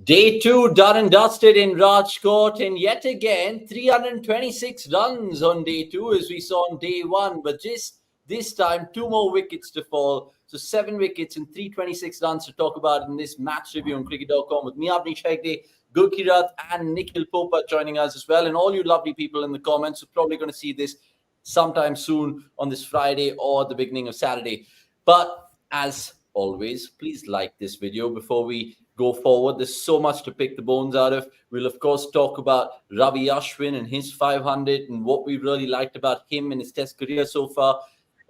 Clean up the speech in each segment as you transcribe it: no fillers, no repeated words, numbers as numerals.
Day 2 done and dusted in Rajkot, and yet again 326 runs on day 2 as we saw on day 1, but just this time 2 more wickets to fall. So 7 wickets and 326 runs to talk about in this match review on cricket.com with me, Abni Shaikde, Gurkirat and Nikhil Popa joining us as well. And all you lovely people in the comments are probably going to see this sometime soon on this Friday or the beginning of Saturday. But as always, please like this video before we go forward. There's so much to pick the bones out of. We'll, of course, talk about Ravi Ashwin and his 500 and what we really liked about him in his test career so far.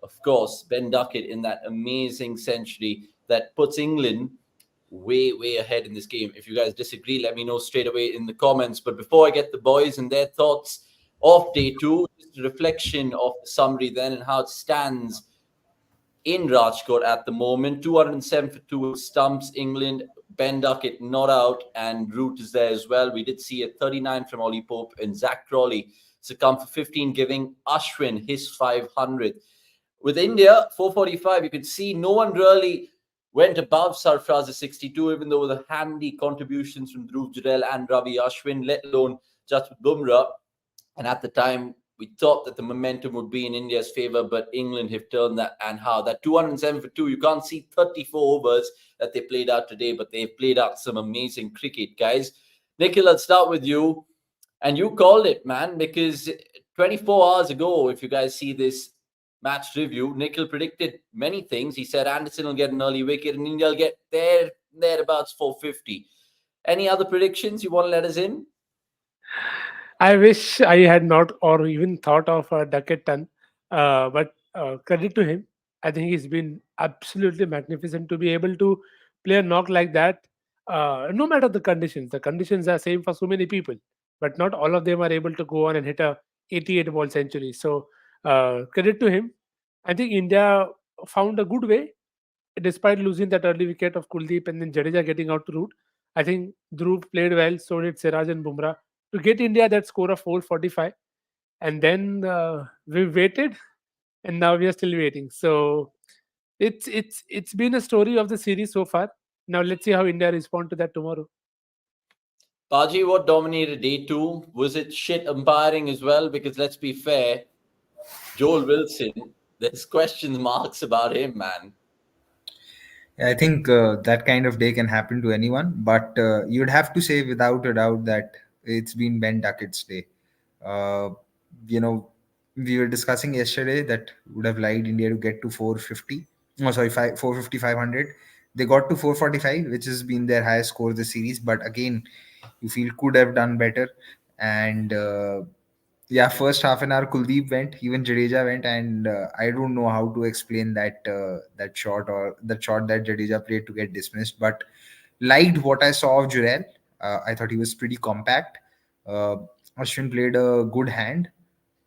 Of course, Ben Duckett in that amazing century that puts England way, way ahead in this game. If you guys disagree, let me know straight away in the comments. But before I get the boys and their thoughts of day 2, just a reflection of the summary then and how it stands in Rajkot at the moment. 207 for 2 with stumps, England. Ben Duckett not out, and Root is there as well. We did see a 39 from Ollie Pope, and Zach Crawley succumbed for 15, giving Ashwin his 500. With India, 445, you could see no one really went above Sarfaraz's 62, even though the handy contributions from Dhruv Jurel and Ravi Ashwin, let alone Jasprit Bumrah. And at the time, we thought that the momentum would be in India's favour, but England have turned that, and how. That 207 for 2, you can't see 34 overs that they played out today, but they've played out some amazing cricket, guys. Nikhil, let's start with you. And you called it, man, because 24 hours ago, if you guys see this match review, Nikhil predicted many things. He said Anderson will get an early wicket and India will get thereabouts 450. Any other predictions you want to let us in? I wish I had not or even thought of a Duckett ton, but credit to him. I think he's been absolutely magnificent to be able to play a knock like that. No matter the conditions are same for so many people, but not all of them are able to go on and hit a 88 ball century. So credit to him. I think India found a good way despite losing that early wicket of Kuldeep and then Jadeja getting out to root. I think Dhruv played well, so did Siraj and Bumrah to get India that score of 445. And then we waited, and now we are still waiting. So it's been a story of the series so far. Now let's see how India respond to that tomorrow. Baji, what dominated day 2? Was it shit umpiring as well? Because let's be fair, Joel Wilson, there's question marks about him, man. I think that kind of day can happen to anyone, but you'd have to say without a doubt that it's been Ben Duckett's day. Uh, you know, we were discussing yesterday that would have liked India to get to 450. Oh, sorry, 450, 500. They got to 445, which has been their highest score this series. But again, you feel could have done better. And yeah, first half an hour Kuldeep went, even Jadeja went, and I don't know how to explain that shot or the shot that Jadeja played to get dismissed. But liked what I saw of Jurel. I thought he was pretty compact. Ashwin played a good hand.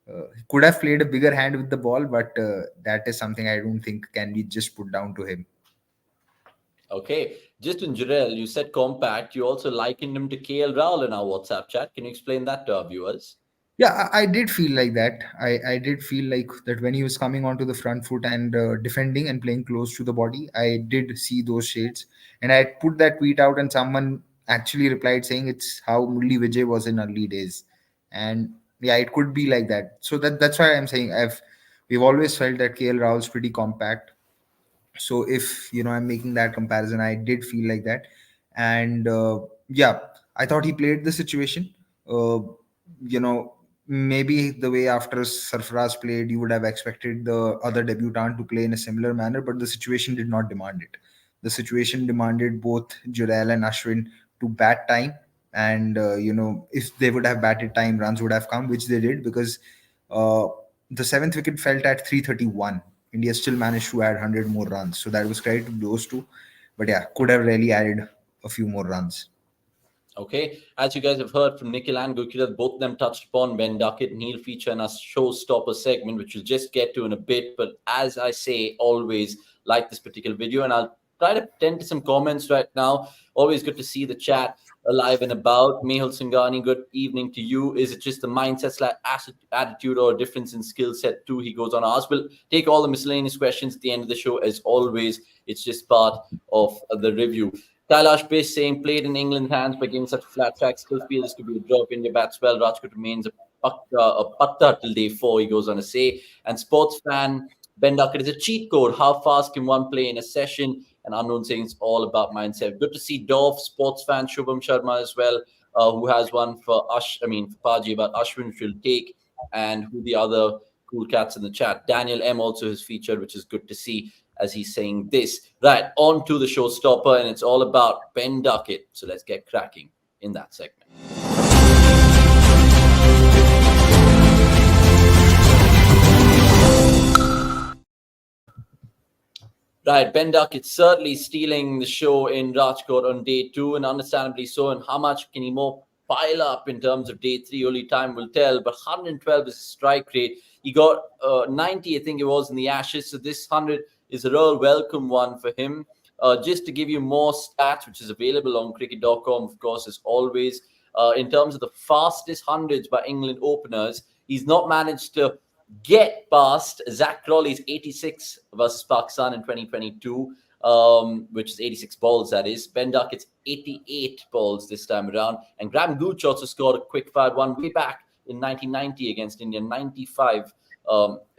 He could have played a bigger hand with the ball, but that is something I don't think can be just put down to him. Okay, just in Jurel, you said compact. You also likened him to KL Rahul in our WhatsApp chat. Can you explain that to our viewers? Yeah, I did feel like that. I did feel like that when he was coming onto the front foot and defending and playing close to the body, I did see those shades. And I put that tweet out, and someone actually replied saying it's how Murli Vijay was in early days. And yeah, it could be like that. So that's why I'm saying we've always felt that KL Rahul's pretty compact. So if I'm making that comparison, I did feel like that. And yeah, I thought he played the situation. Uh, you know, maybe the way after Sarfaraz played, you would have expected the other debutant to play in a similar manner, but the situation did not demand it. The situation demanded both Jurel and Ashwin to bat time, and if they would have batted time, runs would have come, which they did, because uh, the seventh wicket fell at 331. India still managed to add 100 more runs, so that was credit to those two. But yeah, could have really added a few more runs. Okay, as you guys have heard from Nikhil and Gurkirat, both of them touched upon Ben Duckett, and he'll feature in our Showstopper segment, which we'll just get to in a bit. But as I say, always like this particular video, and I'll try to tend to some comments right now. Always good to see the chat alive and about. Mehul Singani, good evening to you. Is it just the mindset / attitude or a difference in skill set too? He goes on to ask. We'll take all the miscellaneous questions at the end of the show. As always, it's just part of the review. Kailash Bish saying played in England's hands but given such a flat track still feels to be a drop. India bats well. Rajkot remains a patta till day four, he goes on to say. And sports fan Ben Duckett is a cheat code. How fast can one play in a session? And Unknown saying it's all about mindset. Good to see Dorf, sports fan Shubham Sharma as well, who has one for for Paji about Ashwin, which will take, and who the other cool cats in the chat. Daniel M also is featured, which is good to see as he's saying this. Right, on to the showstopper, and it's all about Ben Duckett. So let's get cracking in that segment. Right, Ben Duckett certainly stealing the show in Rajkot on day two, and understandably so. And how much can he more pile up in terms of day three? Only time will tell. But 112 is his strike rate. He got 90, I think it was, in the Ashes. So this 100 is a real welcome one for him. Just to give you more stats, which is available on cricket.com, of course, as always. In terms of the fastest hundreds by England openers, he's not managed to get past Zach Crawley's 86 versus Pakistan in 2022, which is 86 balls, that is. Ben Duckett's 88 balls this time around. And Graham Gooch also scored a quick fired one way back in 1990 against India, 95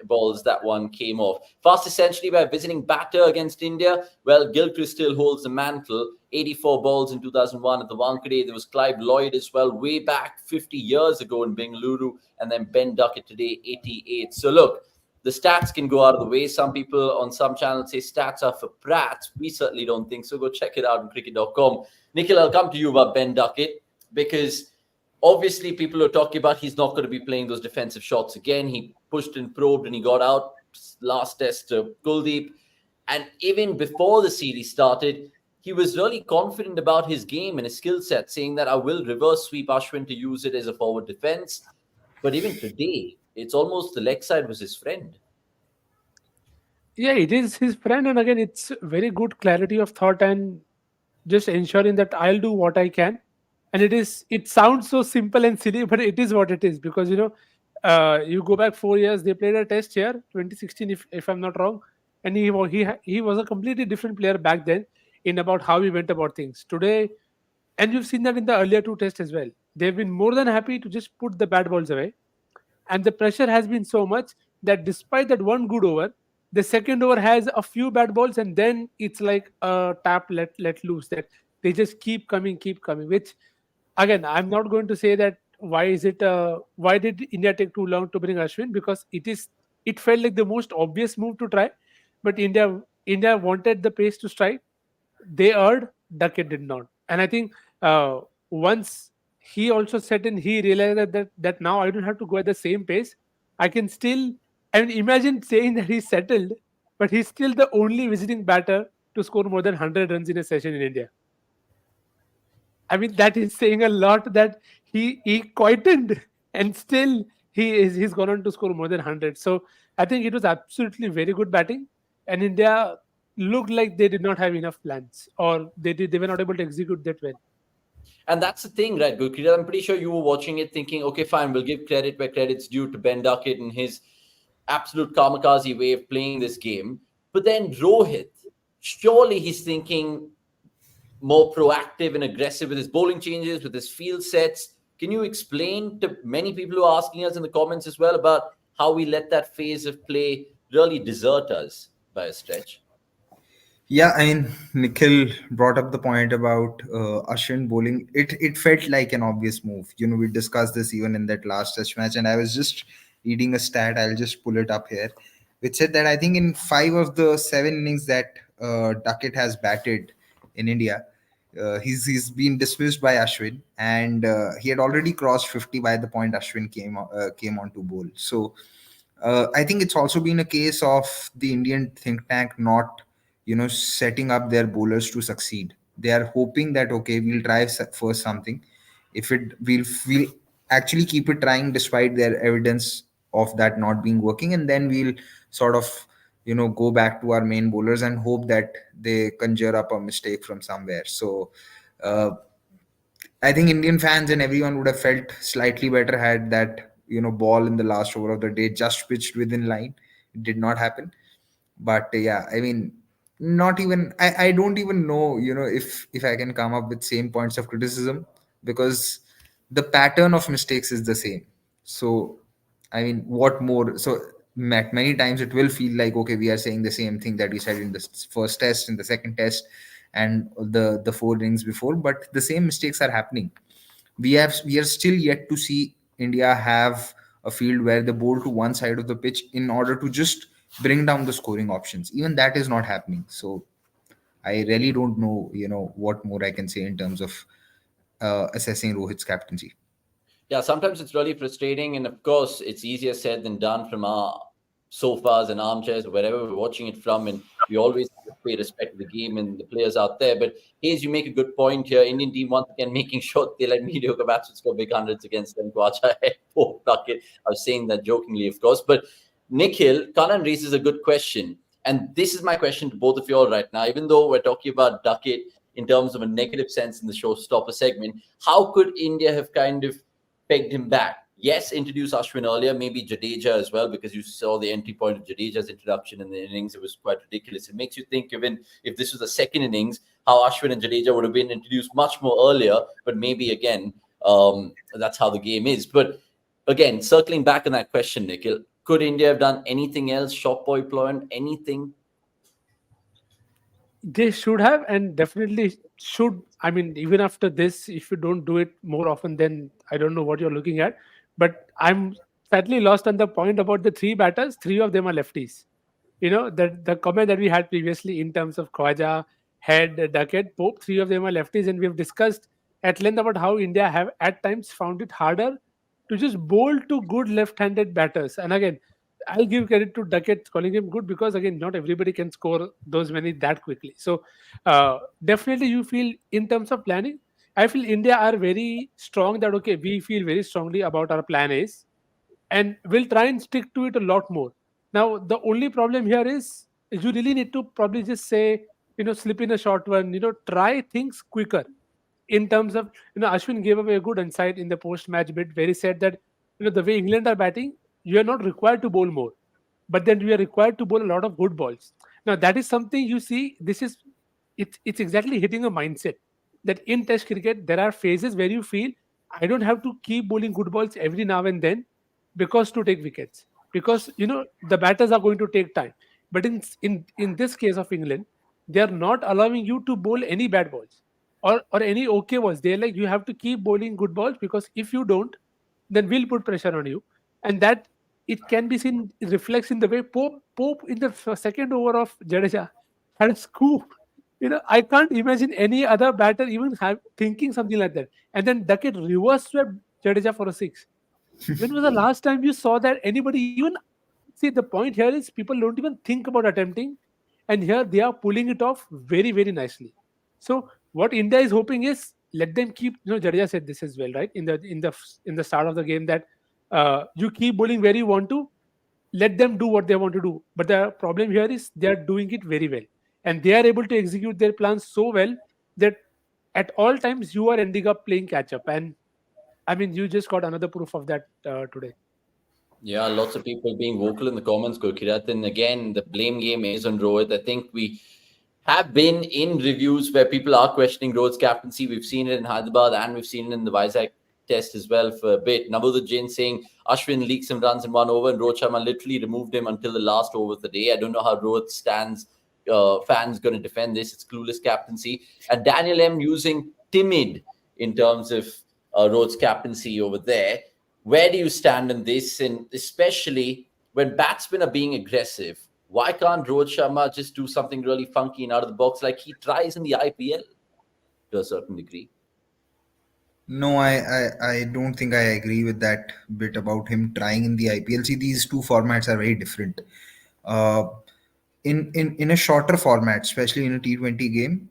balls that one came off. Fastest century by a visiting batter against India. Well, Gilchrist still holds the mantle. 84 balls in 2001 at the Wankhede. There was Clive Lloyd as well, way back 50 years ago in Bengaluru. And then Ben Duckett today, 88. So look, the stats can go out of the way. Some people on some channels say stats are for prats. We certainly don't think so. Go check it out on cricket.com. Nikhil, I'll come to you about Ben Duckett because obviously people are talking about he's not going to be playing those defensive shots again. He pushed and probed and he got out last test to Kuldeep. And even before the series started, he was really confident about his game and his skill set, saying that I will reverse sweep Ashwin to use it as a forward defense. But even today, it's almost the leg side was his friend. Yeah, it is his friend, and again, it's very good clarity of thought and just ensuring that I'll do what I can. And it sounds so simple and silly, but it is what it is because you go back 4 years, they played a test here, 2016, if I'm not wrong, and he was a completely different player back then in about how he went about things. Today, and you've seen that in the earlier two tests as well. They've been more than happy to just put the bad balls away, and the pressure has been so much that despite that one good over, the second over has a few bad balls, and then it's like a tap let loose that they just keep coming. Which again, I'm not going to say that why did India take too long to bring Ashwin, because it felt like the most obvious move to try, but India wanted the pace to strike. They erred, Duckett did not. And I think once he also set in, he realized that now I don't have to go at the same pace. I can still, I mean, imagine saying that he's settled, but he's still the only visiting batter to score more than 100 runs in a session in India. I mean, that is saying a lot that he quietened and still he's gone on to score more than 100. So I think it was absolutely very good batting, and India looked like they did not have enough plans, or they were not able to execute that well. And that's the thing, right, Gurpreet? I'm pretty sure you were watching it thinking, okay, fine, we'll give credit where credit's due to Ben Duckett and his absolute kamikaze way of playing this game. But then Rohit, surely he's thinking more proactive and aggressive with his bowling changes, with his field sets. Can you explain to many people who are asking us in the comments as well about how we let that phase of play really desert us by a stretch? Yeah, I mean, Nikhil brought up the point about Ashwin bowling. It felt like an obvious move. We discussed this even in that last test match, and I was just reading a stat. I'll just pull it up here, which said that I think in 5 of the 7 innings that Duckett has batted in India, he's been dismissed by Ashwin, and he had already crossed 50 by the point Ashwin came on to bowl. So I think it's also been a case of the Indian think tank not, setting up their bowlers to succeed. They are hoping that okay, we'll try first something. If it we'll actually keep it trying despite their evidence of that not being working, and then we'll sort of go back to our main bowlers and hope that they conjure up a mistake from somewhere. So. I think Indian fans and everyone would have felt slightly better had that ball in the last over of the day just pitched within line. It did not happen, but yeah, I mean, not even I don't even know, if I can come up with same points of criticism, because the pattern of mistakes is the same. So I mean, what more? So many times it will feel like, okay, we are saying the same thing that we said in the first test, in the second test, and the four innings before, but the same mistakes are happening. We are still yet to see India have a field where they bowl to one side of the pitch in order to just bring down the scoring options. Even that is not happening. So I really don't know, what more I can say in terms of assessing Rohit's captaincy. Yeah, sometimes it's really frustrating, and of course, it's easier said than done from our sofas and armchairs or wherever we're watching it from, and we always pay respect to the game and the players out there. But Hayes, you make a good point here. Indian team once again making sure they let mediocre batsmen score big hundreds against them. Kwacha, poor bucket. I was saying that jokingly, of course, but Nikhil Kanan raises a good question, and this is my question to both of you all right now. Even though we're talking about Duckett in terms of a negative sense in the showstopper segment, how could India have kind of pegged him back? Yes, introduce Ashwin earlier, maybe Jadeja as well, because you saw the entry point of Jadeja's introduction in the innings. It was quite ridiculous. It makes you think, even if this was the second innings, how Ashwin and Jadeja would have been introduced much more earlier. But maybe again, that's how the game is. But again, circling back on that question, Nikhil, could India have done anything else? Shop boy Ployant, anything? They should have, and definitely should. I mean, even after this, if you don't do it more often, then I don't know what you're looking at. But I'm sadly lost on the point about the three batters. Three of them are lefties. That the comment that we had previously in terms of Khwaja, Head, Duckett, Pope, three of them are lefties, and we have discussed at length about how India have at times found it harder to just bowl to good left-handed batters. And again, I'll give credit to Duckett calling him good, because again, not everybody can score those many that quickly. So definitely, you feel in terms of planning, I feel India are very strong. That okay, we feel very strongly about our plan is, and we'll try and stick to it a lot more. Now, the only problem here is you really need to probably just say, slip in a short one, try things quicker. In terms of, Ashwin gave away a good insight in the post match bit where he said that, the way England are batting, you are not required to bowl more, but then we are required to bowl a lot of good balls. Now, that is something you see, it's exactly hitting a mindset that in Test cricket, there are phases where you feel I don't have to keep bowling good balls every now and then because to take wickets, because the batters are going to take time. But in this case of England, they are not allowing you to bowl any bad balls or any okay balls. They're like, you have to keep bowling good balls, because if you don't, then we'll put pressure on you. And that, it can be seen, reflects in the way Pope in the second over of Jadeja had a scoop. I can't imagine any other batter even thinking something like that. And then Duckett reverse swept Jadeja for a six. When was the last time you saw that anybody even see? The point here is people don't even think about attempting, and here they are pulling it off very, very nicely. So what India is hoping is, let them keep. Jadeja said this as well, right? In the start of the game, that you keep bowling where you want to, let them do what they want to do. But the problem here is they are doing it very well, and they are able to execute their plans so well that at all times you are ending up playing catch up. And I mean, you just got another proof of that today. Yeah, lots of people being vocal in the comments, Gurkirat. And again, the blame game is on Rohit. I think we have been in reviews where people are questioning Rohit's captaincy. We've seen it in Hyderabad and we've seen it in the Vizag test as well for a bit. Nabuddin saying Ashwin leaked some runs in one over and Rohit Sharma literally removed him until the last over of the day. I don't know how Rohit stands. Fans going to defend this. It's clueless captaincy. And Daniel M using timid in terms of Rohit's captaincy over there. Where do you stand on this? And especially when batsmen are being aggressive, why can't Rohit Sharma just do something really funky and out of the box like he tries in the IPL to a certain degree? No, I don't think I agree with that bit about him trying in the IPL. See, these two formats are very different. Uh, in a shorter format, especially in a T20 game,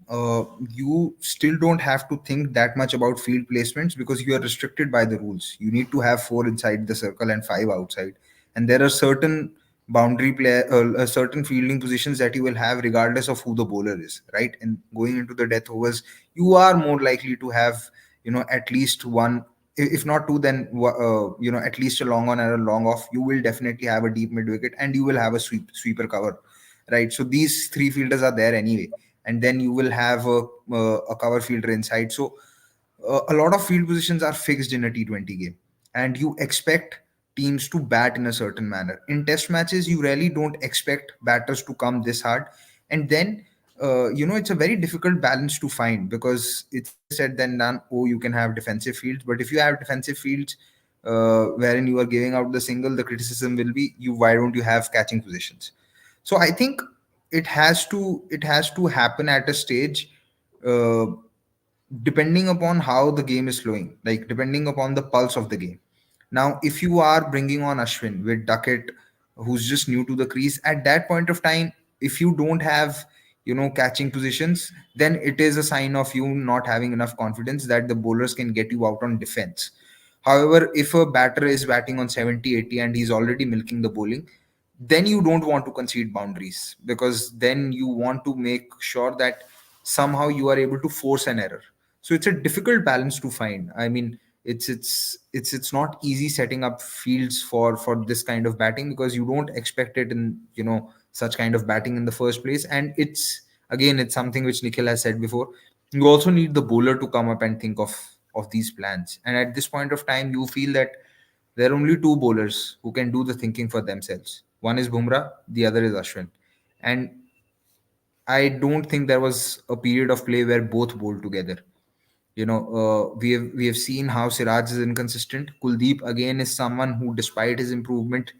you still don't have to think that much about field placements because you are restricted by the rules. You need to have four inside the circle and five outside, and there are certain certain fielding positions that you will have regardless of who the bowler is, right? And going into the death overs, you are more likely to have, at least one, if not two, then at least a long on and a long off. You will definitely have a deep mid wicket, and you will have a sweeper cover, right? So these three fielders are there anyway, and then you will have a cover fielder inside. So a lot of field positions are fixed in a T20 game, and you expect teams to bat in a certain manner. In test matches, you really don't expect batters to come this hard, and then it's a very difficult balance to find, because easier said than done. Oh, you can have defensive fields, but if you have defensive fields wherein you are giving out the single, the criticism will be, you why don't you have catching positions? So I think it has to happen at a stage, uh, depending upon how the game is flowing, like depending upon the pulse of the game. Now, if you are bringing on Ashwin with Duckett, who's just new to the crease, at that point of time, if you don't have, catching positions, then it is a sign of you not having enough confidence that the bowlers can get you out on defense. However, if a batter is batting on 70, 80 and he's already milking the bowling, then you don't want to concede boundaries, because then you want to make sure that somehow you are able to force an error. So it's a difficult balance to find. I mean, it's not easy setting up fields for this kind of batting, because you don't expect it in, such kind of batting in the first place. And it's something which Nikhil has said before. You also need the bowler to come up and think of these plans, and at this point of time you feel that there are only two bowlers who can do the thinking for themselves. One is Bumrah, the other is Ashwin. And I don't think there was a period of play where both bowled together. We have seen how Siraj is inconsistent. Kuldeep again is someone who, despite his improvement,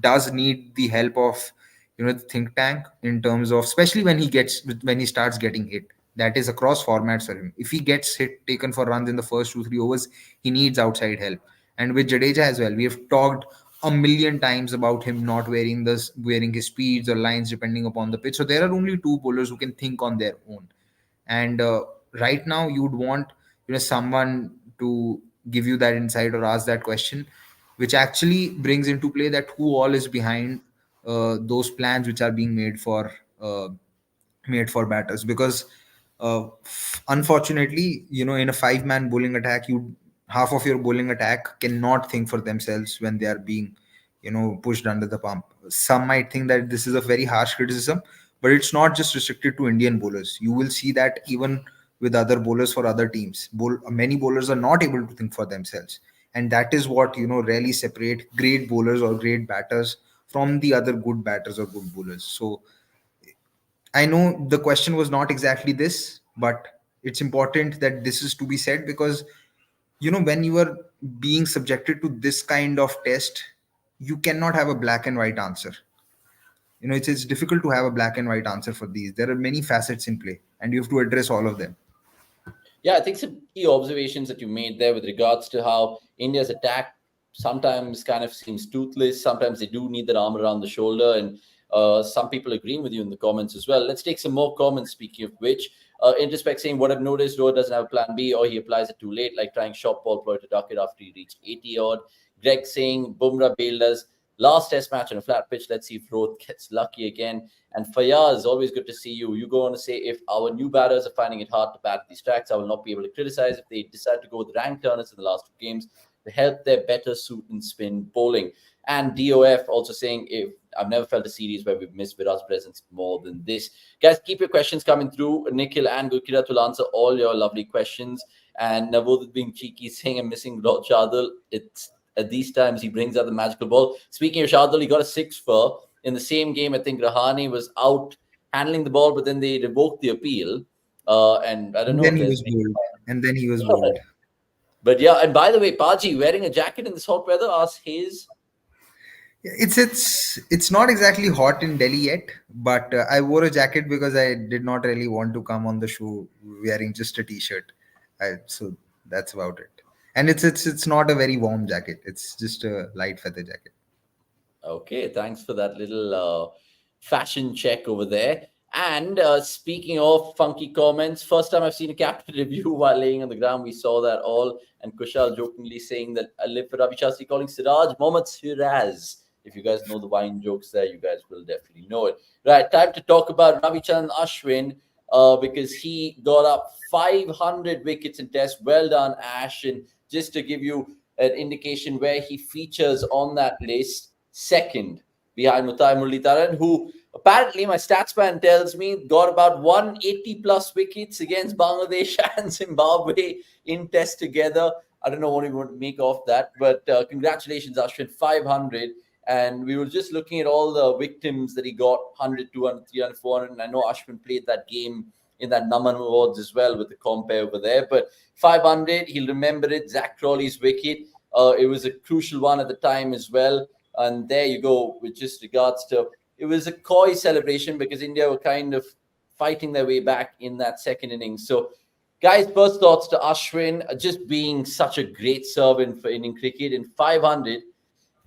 does need the help of the think tank, in terms of, especially when he starts getting hit. That is across formats for him. If he gets hit, taken for runs in the first 2 3 overs, he needs outside help. And with Jadeja as well, we have talked a million times about him not wearing his speeds or lines depending upon the pitch. So there are only two bowlers who can think on their own. And right now you would want someone to give you that insight or ask that question, which actually brings into play that who all is behind those plans which are being uh, made for batters. Because unfortunately, in a five-man bowling attack, you half of your bowling attack cannot think for themselves when they are being pushed under the pump. Some might think that this is a very harsh criticism, but it's not just restricted to Indian bowlers. You will see that even with other bowlers for other teams, many bowlers are not able to think for themselves, and that is what really separate great bowlers or great batters from the other good batters or good bowlers. So I know the question was not exactly this, but it's important that this is to be said, because when you are being subjected to this kind of test, you cannot have a black and white answer. It's difficult to have a black and white answer for these. There are many facets in play, and you have to address all of them. Yeah, I think some key observations that you made there with regards to how India's attack sometimes kind of seems toothless. Sometimes they do need that arm around the shoulder. And some people agreeing with you in the comments as well. Let's take some more comments, speaking of which. Introspect saying, what I've noticed, Rohit doesn't have a plan B, or he applies it too late, like trying short ball ploy to duck it after he reached 80 odd. Greg saying, Bumrah bailed us. Last test match on a flat pitch. Let's see if Rohit gets lucky again. And Fayaz, always good to see you. You go on to say, if our new batters are finding it hard to bat these tracks, I will not be able to criticize if they decide to go with rank turners in the last two games to help their better suit and spin bowling. And DOF also saying, if I've never felt a series where we've missed Virat's presence more than this. Guys, keep your questions coming through. Nikhil and Gurkirat will answer all your lovely questions. And Navod being cheeky, saying I'm missing Rod Shardul. It's at these times he brings out the magical ball. Speaking of Shardul, he got a six for in the same game. I think Rahane was out handling the ball, but then they revoked the appeal. And I don't And know then if he there's was bold. And then he was bold. but yeah, and by the way, Paji wearing a jacket in this hot weather, ask his. It's not exactly hot in Delhi yet, but I wore a jacket because I did not really want to come on the show wearing just a t-shirt. So that's about it. And it's not a very warm jacket. It's just a light feather jacket. Okay, thanks for that little fashion check over there. And speaking of funky comments, first time I've seen a captain review while laying on the ground. We saw that all. And Kushal jokingly saying that I live for Ravi Shastri, calling Siraj Mohammad Siraz. If you guys know the wine jokes there, you guys will definitely know it. Right, time to talk about Ravichandran Ashwin because he got up 500 wickets in Test. Well done, Ash. And just to give you an indication where he features on that list, second behind Mutai Muralidharan, who Apparently, my stats man tells me got about 180 plus wickets against Bangladesh and Zimbabwe in test together. I don't know what you want to make of that, but congratulations, Ashwin, 500. And we were just looking at all the victims that he got 100, 200, 300, 400. And I know Ashwin played that game in that Naman Awards as well with the compare over there. But 500, he'll remember it. Zach Crawley's wicket. It was a crucial one at the time as well. And there you go, with just regards to it was a coy celebration because India were kind of fighting their way back in that second innings. So, guys, first thoughts to Ashwin, just being such a great servant for Indian cricket in 500.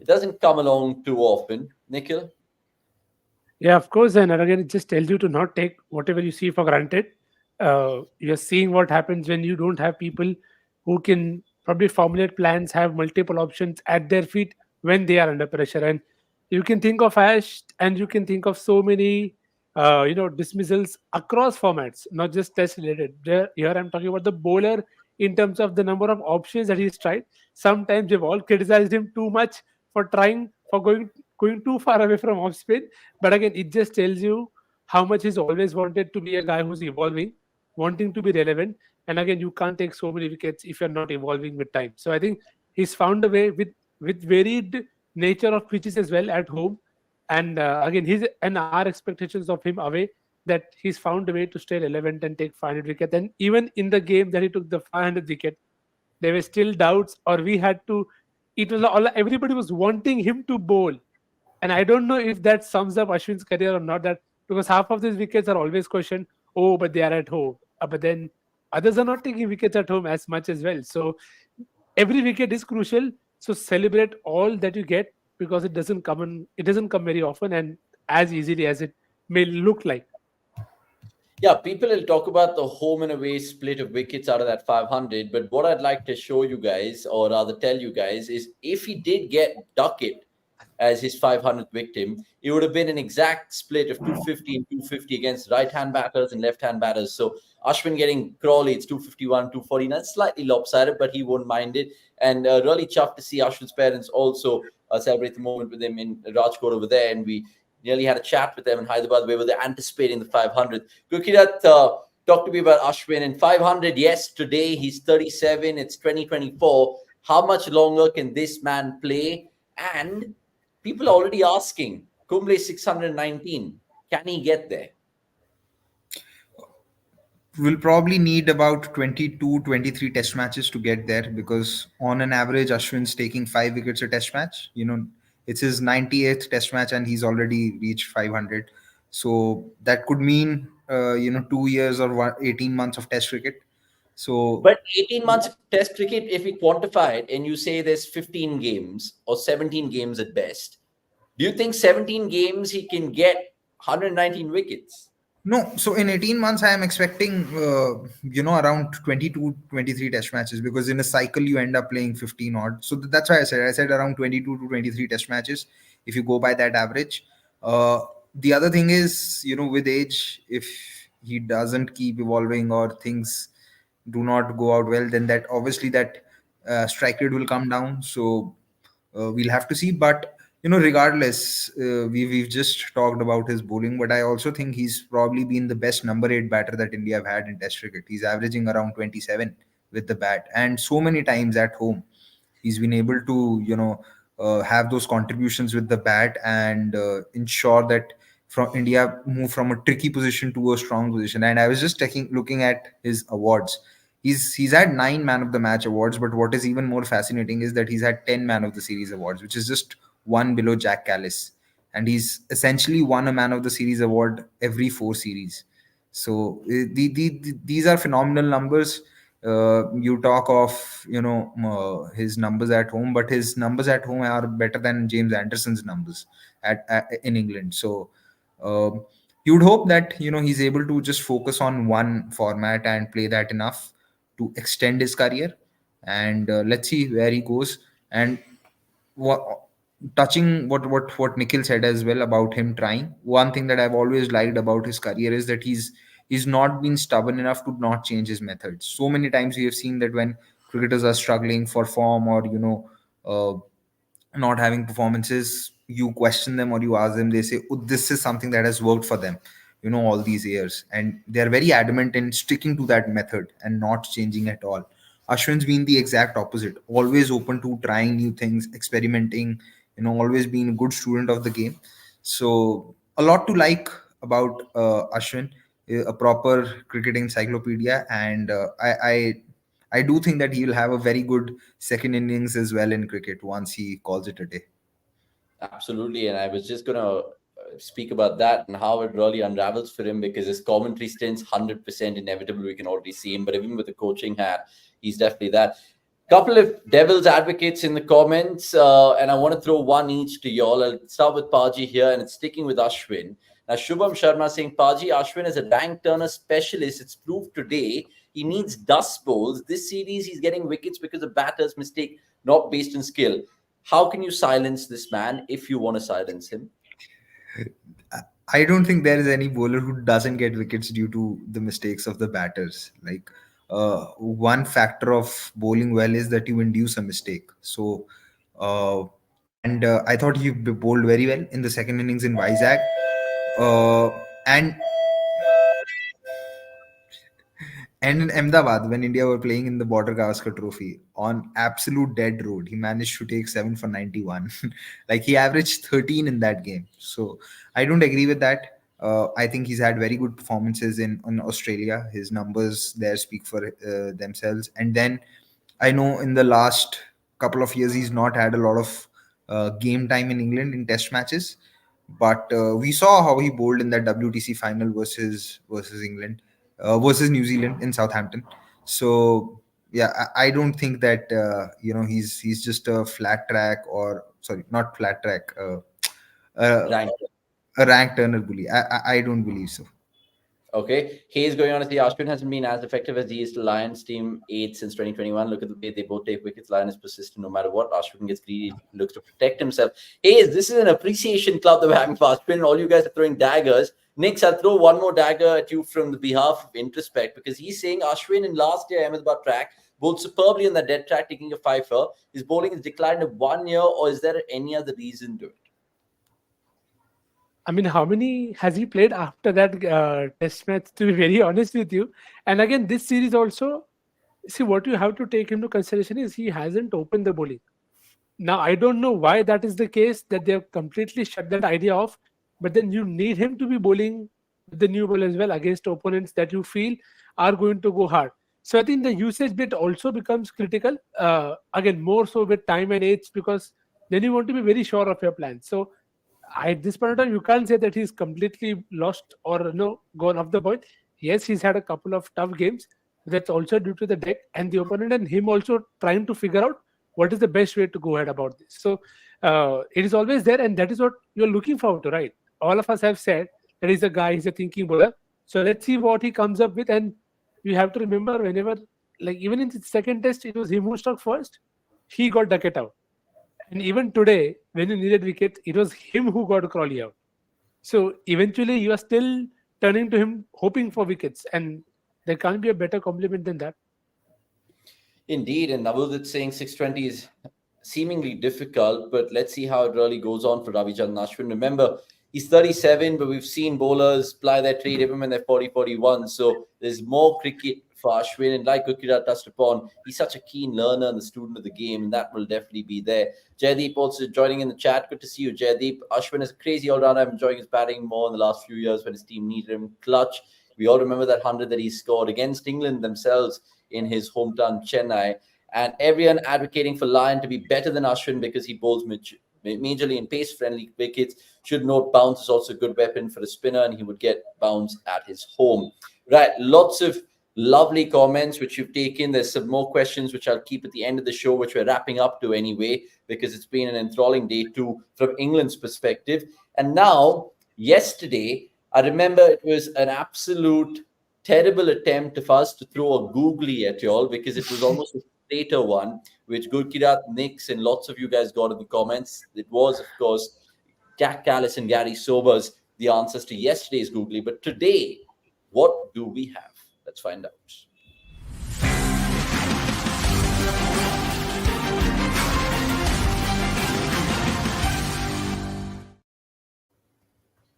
It doesn't come along too often. Nikhil? Yeah, of course. And again, it just tells you to not take whatever you see for granted. You're seeing what happens when you don't have people who can probably formulate plans, have multiple options at their feet when they are under pressure. And you can think of Ash, and you can think of so many, dismissals across formats, not just test related. Here I'm talking about the bowler in terms of the number of options that he's tried. Sometimes we've all criticized him too much for trying, for going too far away from off spin, but again, it just tells you how much he's always wanted to be a guy who's evolving, wanting to be relevant. And again, you can't take so many wickets if you're not evolving with time. So I think he's found a way with varied nature of pitches as well at home. And again, his and our expectations of him away, that he's found a way to stay relevant and take 500 wickets. And even in the game that he took the 500th wicket, there were still doubts, or we had to. It was all everybody was wanting him to bowl, and I don't know if that sums up Ashwin's career or not. That because half of these wickets are always questioned. Oh, but they are at home. But then others are not taking wickets at home as much as well. So every wicket is crucial. So celebrate all that you get because it doesn't come very often and as easily as it may look like. Yeah, people will talk about the home and away split of wickets out of that 500. But what I'd like to show you guys, or rather tell you guys, is if he did get Duckett as his 500th victim, it would have been an exact split of 250 and 250 against right hand batters and left hand batters. So Ashwin getting Crawley, it's 251, 249, slightly lopsided, but he won't mind it. And really chuffed to see Ashwin's parents also celebrate the moment with him in Rajkot over there. And we nearly had a chat with them in Hyderabad where they're anticipating the 500. Gukirat, talk to me about Ashwin. And 500, yes, today he's 37, it's 2024. How much longer can this man play? And people are already asking, Kumble 619, can he get there? We'll probably need about 22, 23 test matches to get there because on an average, Ashwin's taking 5 wickets a test match. It's his 98th test match and he's already reached 500. So that could mean, 2 years or 18 months of test cricket. So But 18 months of test cricket, if we quantify it and you say there's 15 games or 17 games at best, do you think 17 games he can get 119 wickets? no, so in 18 months, I am expecting, around 22, 23 test matches because in a cycle, you end up playing 15 odd. So that's why I said around 22 to 23 test matches if you go by that average. The other thing is, with age, if he doesn't keep evolving or things do not go out well, then that obviously that strike rate will come down. So we'll have to see. But regardless, we've just talked about his bowling, but I also think he's probably been the best number 8 batter that India have had in Test cricket. He's averaging around 27 with the bat, and so many times at home, he's been able to have those contributions with the bat and ensure that from India move from a tricky position to a strong position. And I was just looking at his awards. He's had 9 man of the match awards, but what is even more fascinating is that he's had 10 man of the series awards, which is just one below Jack Callis, and he's essentially won a man of the series award every 4 series. So these are phenomenal numbers. You talk of his numbers at home, but his numbers at home are better than James Anderson's numbers in England. So um, you would hope that he's able to just focus on one format and play that enough to extend his career, and let's see where he goes. And what, touching what Nikhil said as well about him trying, one thing that I've always liked about his career is that he's not been stubborn enough to not change his methods. So many times we have seen that when cricketers are struggling for form or uh, not having performances, you question them or you ask them, they say, oh, this is something that has worked for them, all these years. And they're very adamant in sticking to that method and not changing at all. Ashwin's been the exact opposite, always open to trying new things, experimenting, always been a good student of the game. So, a lot to like about Ashwin, a proper cricket encyclopedia. And I do think that he will have a very good second innings as well in cricket once he calls it a day. Absolutely, and I was just gonna speak about that and how it really unravels for him, because his commentary stints 100% inevitable. We can already see him, but even with the coaching hat, he's definitely that. Couple of devil's advocates in the comments, and I want to throw one each to y'all. I'll start with Paji here, and it's sticking with Ashwin. Now, Shubham Sharma saying Paji Ashwin is a rank turner specialist. It's proved today. He needs dust bowls. This series, he's getting wickets because of batter's mistake, not based on skill. How can you silence this man if you want to silence him? I don't think there is any bowler who doesn't get wickets due to the mistakes of the batters. Like, one factor of bowling well is that you induce a mistake. So, and I thought he bowled very well in the second innings in Vizag. And in Ahmedabad, when India were playing in the Border Gavaskar Trophy on absolute dead road, he managed to take 7 for 91. Like, he averaged 13 in that game. So I don't agree with that. I think he's had very good performances in Australia. His numbers there speak for themselves. And then I know in the last couple of years he's not had a lot of game time in England in Test matches, but we saw how he bowled in that WTC final versus England, versus New Zealand in Southampton. So yeah, I don't think that he's just a flat track, or sorry, not flat track, uh, Rank. a rank turner bully. I don't believe so. Okay. Hayes going on to say Ashwin hasn't been as effective as he is to Lions team 8 since 2021. Look at the way they both take wickets. Lion is persistent no matter what. Ashwin gets greedy, looks to protect himself. Hayes, this is an appreciation club that we're having for Ashwin. All you guys are throwing daggers. Nix, I'll throw one more dagger at you from the behalf of Introspect, because he's saying Ashwin in last year Ahmedabad track bowled superbly on the dead track, taking a 5-4. His bowling has declined in 1 year, or is there any other reason to it? I mean, how many has he played after that test match, to be very honest with you? And again, this series also, see, what you have to take into consideration is he hasn't opened the bowling. Now, I don't know why that is the case, that they have completely shut that idea off, but then you need him to be bowling with the new ball as well against opponents that you feel are going to go hard. So I think the usage bit also becomes critical, again, more so with time and age, because then you want to be very sure of your plan. So at this point in time, you can't say that he's completely lost or gone off the point. Yes, he's had a couple of tough games. That's also due to the deck and the opponent, and him also trying to figure out what is the best way to go ahead about this. So it is always there, and that is what you're looking forward to, right? All of us have said that he's a guy, he's a thinking bowler. So let's see what he comes up with. And you have to remember, whenever, like even in the second test, it was him who struck first. He got ducket out. And even today, when you needed wicket, it was him who got Crawley out. So eventually, you are still turning to him, hoping for wickets, and there can't be a better compliment than that. Indeed, and Navudit saying 620 is seemingly difficult, but let's see how it really goes on for Ravichandran Ashwin. Remember, he's 37, but we've seen bowlers ply their trade even when they're 40, 41. So there's more cricket for Ashwin. And like Gukira touched upon, he's such a keen learner and the student of the game, and that will definitely be there. Jaydeep also joining in the chat. Good to see you, Jaydeep. Ashwin is a crazy all-rounder. I'm enjoying his batting more in the last few years when his team needed him. Clutch. We all remember that 100 that he scored against England themselves in his hometown, Chennai. And everyone advocating for Lyon to be better than Ashwin because he bowls majorly in pace-friendly wickets. Should note bounce is also a good weapon for a spinner, and he would get bounce at his home. Right, lots of lovely comments which you've taken. There's some more questions which I'll keep at the end of the show, which we're wrapping up to anyway, because it's been an enthralling day too from England's perspective. And now, yesterday, I remember it was an absolute terrible attempt of us to throw a googly at y'all, because it was almost a later one, which Gurkirat, Nix, and lots of you guys got in the comments. It was, of course, Jack Callis and Gary Sobers, the answers to yesterday's googly. But today, what do we have? Let's find out.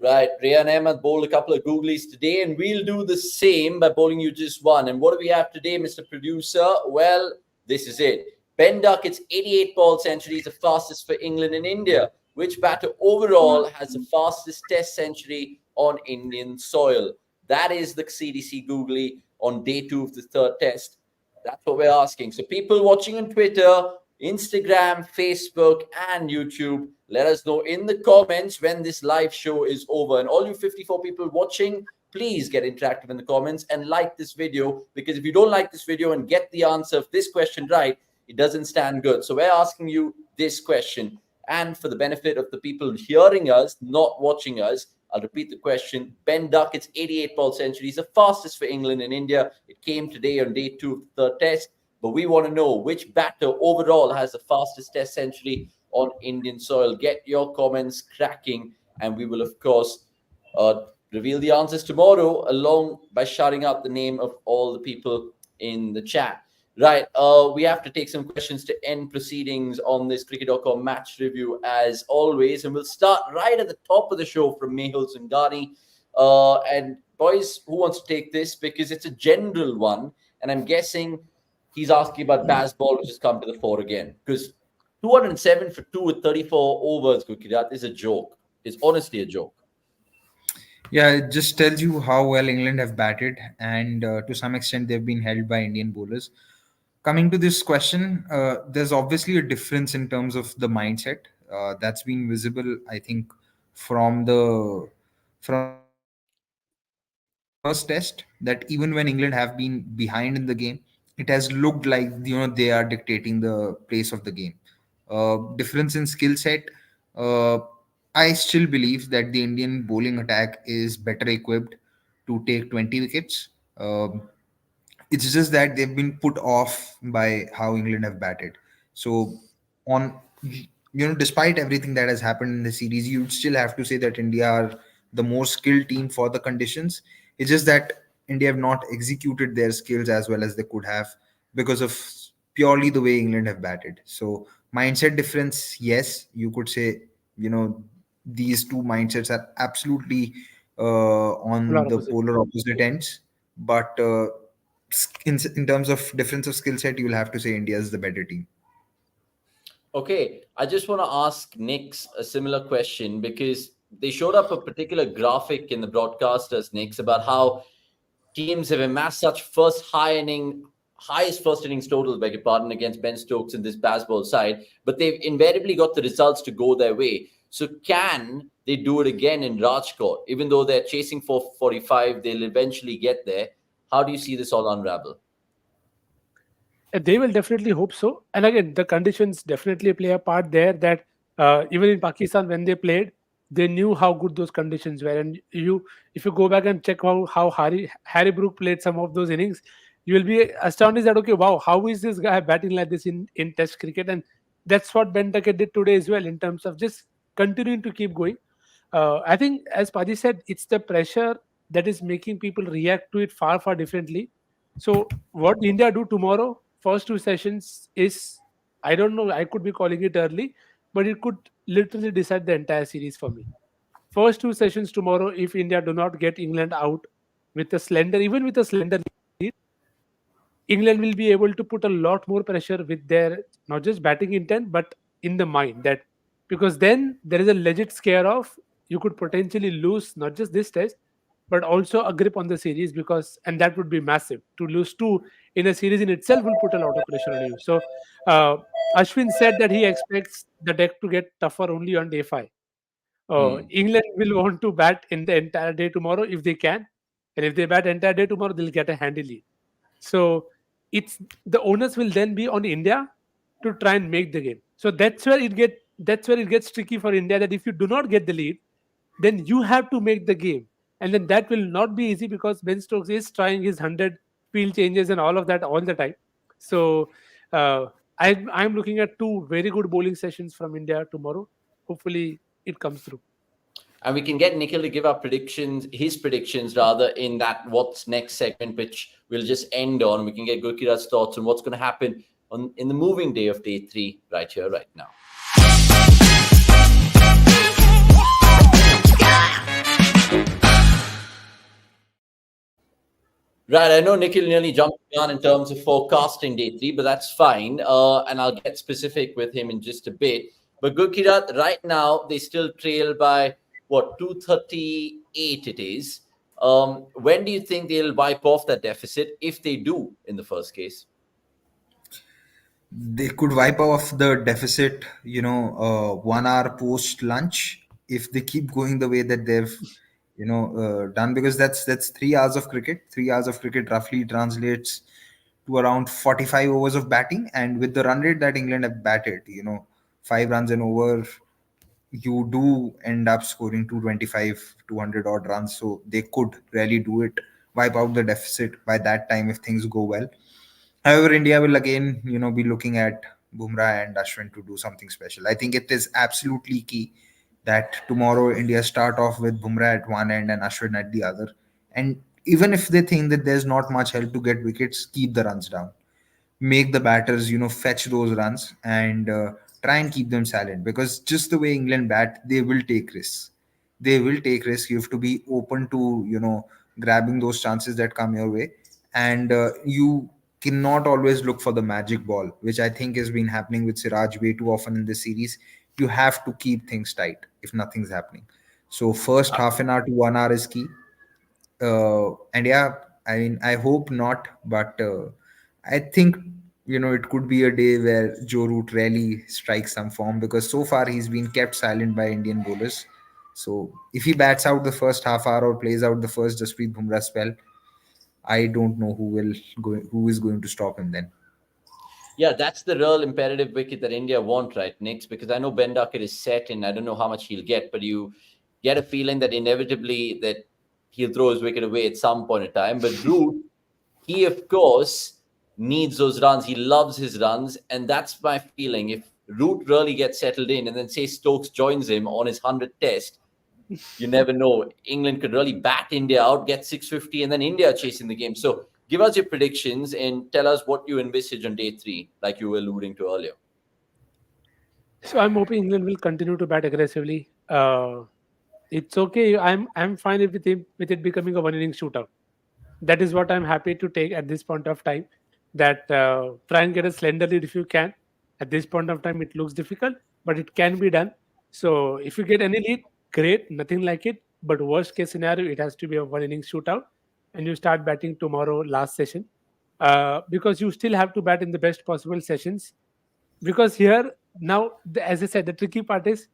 Right, Rayan Ahmed bowled a couple of googlies today, and we'll do the same by bowling you just one. And what do we have today, Mr. Producer? Well, this is it. Ben Duckett's 88 ball century is the fastest for England and India. Which batter overall has the fastest Test century on Indian soil? That is the CDC Googly on day 2 of the third Test. That's what we're asking. So, people watching on Twitter, Instagram, Facebook, and YouTube, let us know in the comments when this live show is over. And all you 54 people watching, please get interactive in the comments and like this video, because if you don't like this video and get the answer of this question right, it doesn't stand good. So we're asking you this question. And for the benefit of the people hearing us, not watching us, I'll repeat the question. Ben Duckett's 88 ball century is the fastest for England and India. It came today on day 2 of the third Test. But we want to know which batter overall has the fastest Test century on Indian soil. Get your comments cracking, and we will, of course, reveal the answers tomorrow, along by shouting out the name of all the people in the chat. Right, we have to take some questions to end proceedings on this cricket.com match review, as always. And we'll start right at the top of the show from Mehul Zingani. And boys, who wants to take this? Because it's a general one, and I'm guessing he's asking about Bazball, which has come to the fore again. Because 207 for 2 with 34 overs, Cookie, that is a joke. It's honestly a joke. Yeah, it just tells you how well England have batted, and to some extent they've been held by Indian bowlers. Coming to this question, there's obviously a difference in terms of the mindset that's been visible, I think, from the first test, that even when England have been behind in the game, it has looked like they are dictating the pace of the game. Difference in skill set. I still believe that the Indian bowling attack is better equipped to take 20 wickets. It's just that they've been put off by how England have batted. So, on despite everything that has happened in the series, you'd still have to say that India are the more skilled team for the conditions. It's just that India have not executed their skills as well as they could have because of purely the way England have batted. So, mindset difference, yes, you could say, these two mindsets are absolutely on the polar opposite ends. But in terms of difference of skill set, you'll have to say India is the better team. Okay, I just want to ask Nix a similar question, because they showed up a particular graphic in the broadcasters, Nix, about how teams have amassed such highest first innings total, beg your pardon, against Ben Stokes in this Bazball side, but they've invariably got the results to go their way. So can they do it again in Rajkot? Even though they're chasing 445, they'll eventually get there. How do you see this all unravel? They will definitely hope so. And again, the conditions definitely play a part there, that even in Pakistan, when they played, they knew how good those conditions were. And if you go back and check how Harry Brook played some of those innings, you will be astonished that, okay, wow, how is this guy batting like this in Test cricket? And that's what Ben Duckett did today as well, in terms of just continuing to keep going. I think, as Paji said, it's the pressure that is making people react to it far, far differently. So what India do tomorrow, first 2 sessions, is, I don't know, I could be calling it early, but it could literally decide the entire series for me. First 2 sessions tomorrow, if India do not get England out with a slender lead, England will be able to put a lot more pressure with their not just batting intent, but in the mind, that because then there is a legit scare of you could potentially lose not just this test, but also a grip on the series, and that would be massive. To lose 2 in a series in itself will put a lot of pressure on you. So Ashwin said that he expects the deck to get tougher only on day 5. England will want to bat in the entire day tomorrow if they can, and if they bat entire day tomorrow, they'll get a handy lead. So the onus will then be on India to try and make the game. So that's where it gets tricky for India, that if you do not get the lead, then you have to make the game. And then that will not be easy, because Ben Stokes is trying his 100 field changes and all of that all the time. So I'm looking at 2 very good bowling sessions from India tomorrow. Hopefully it comes through. And we can get Nikhil to give our his predictions rather, in that what's next segment, which we'll just end on. We can get Gurkira's thoughts on what's going to happen in the moving day of day 3 right here, right now. Right, I know Nikhil nearly jumped the gun in terms of forecasting day three, but that's fine. And I'll get specific with him in just a bit. But Gurkirat, right now, they still trail by what, 238 it is. When do you think they'll wipe off that deficit if they do in the first case? They could wipe off the deficit, 1 hour post lunch, if they keep going the way that they've, done, because that's 3 hours of cricket. 3 hours of cricket roughly translates to around 45 overs of batting, and with the run rate that England have batted, 5 runs an over, you do end up scoring 225, 200 odd runs. So they could really do it, wipe out the deficit by that time if things go well. However, India will again, be looking at Bumrah and Ashwin to do something special. I think it is absolutely key that tomorrow India start off with Bumrah at one end and Ashwin at the other. And even if they think that there's not much help to get wickets, keep the runs down, make the batters fetch those runs, and try and keep them silent, because just the way England bat, they will take risks. You have to be open to grabbing those chances that come your way. And you cannot always look for the magic ball, which I think has been happening with Siraj way too often in this series. You have to keep things tight if nothing's happening. So first half an hour to 1 hour is key. And yeah, I mean, I hope not, but I think it could be a day where Joe Root really strikes some form, because so far he's been kept silent by Indian bowlers. So if he bats out the first half hour or plays out the first Jasprit Bumrah spell, I don't know who is going to stop him then. Yeah, that's the real imperative wicket that India want, right, Nix? Because I know Ben Duckett is set, and I don't know how much he'll get, but you get a feeling that inevitably that he'll throw his wicket away at some point in time. But Root, he of course needs those runs. He loves his runs, and that's my feeling. If Root really gets settled in, and then say Stokes joins him on his 100th test, you never know. England could really bat India out, get 650, and then India chasing the game. So give us your predictions and tell us what you envisage on day three, like you were alluding to earlier. So I'm hoping England will continue to bat aggressively. It's okay. I'm fine with it becoming a one inning shootout. That is what I'm happy to take at this point of time. That try and get a slender lead if you can. At this point of time, it looks difficult, but it can be done. So if you get any lead, great, nothing like it. But worst case scenario, it has to be a one inning shootout, and you start batting tomorrow last session, because you still have to bat in the best possible sessions. Because here now, as I said, the tricky part is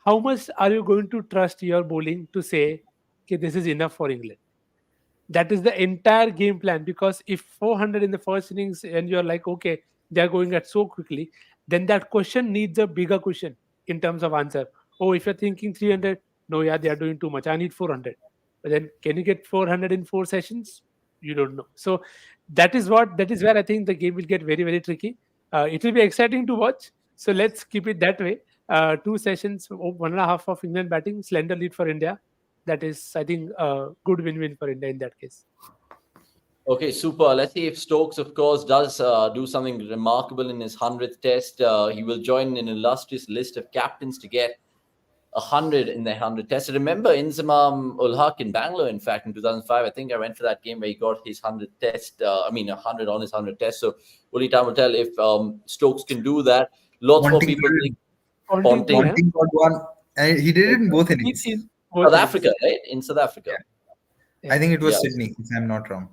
how much are you going to trust your bowling to say, okay, this is enough for England. That is the entire game plan. Because if 400 in the first innings and you're like, okay, they're going at so quickly, then that question needs a bigger question in terms of answer. Oh, if you're thinking 300, no, yeah, they are doing too much. I need 400. But then can you get 400 in 4 sessions? You don't know. So that is where I think the game will get very, very tricky. It will be exciting to watch. So let's keep it that way. 2 sessions, 1.5 of England batting, slender lead for India. That is, I think, a good win-win for India in that case. Okay, super. Let's see if Stokes, of course, does do something remarkable in his 100th test. He will join an illustrious list of captains to get 100 in the 100 test. I remember Inzamam ul Haq in Bangalore, in fact, in 2005. I think I went for that game where he got his 100 test. 100 on his 100 test. So only time will tell if Stokes can do that. Lots more Ponting, people think Ponting got Ponting. him Ponting got one, and he did it in both innings. in both South innings. Africa, right? In South Africa. I Yeah, think it was Yeah. Sydney, if I'm not wrong.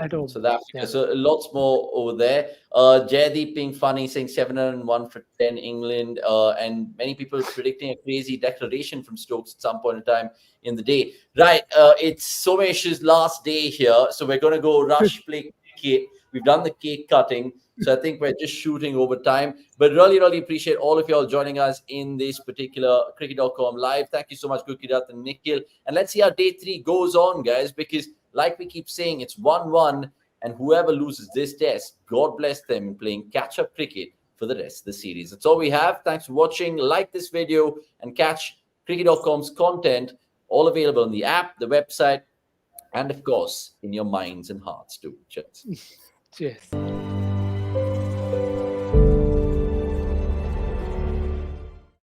at home. South Africa. Yeah. So lots more over there. Jaydeep being funny, saying 701 for 10 England, and many people predicting a crazy declaration from Stokes at some point in time in the day. Right, it's Somesh's last day here, so we're going to go rush play cricket. We've done the cake cutting, so I think we're just shooting over time. But really, really appreciate all of y'all joining us in this particular cricket.com live. Thank you so much, Gurkirat and Nikhil. And let's see how day three goes on, guys, because like we keep saying, it's 1-1, and whoever loses this test, God bless them in playing catch-up cricket for the rest of the series. That's all we have. Thanks for watching. Like this video and catch cricket.com's content, all available on the app, the website, and of course, in your minds and hearts too. Cheers. Cheers.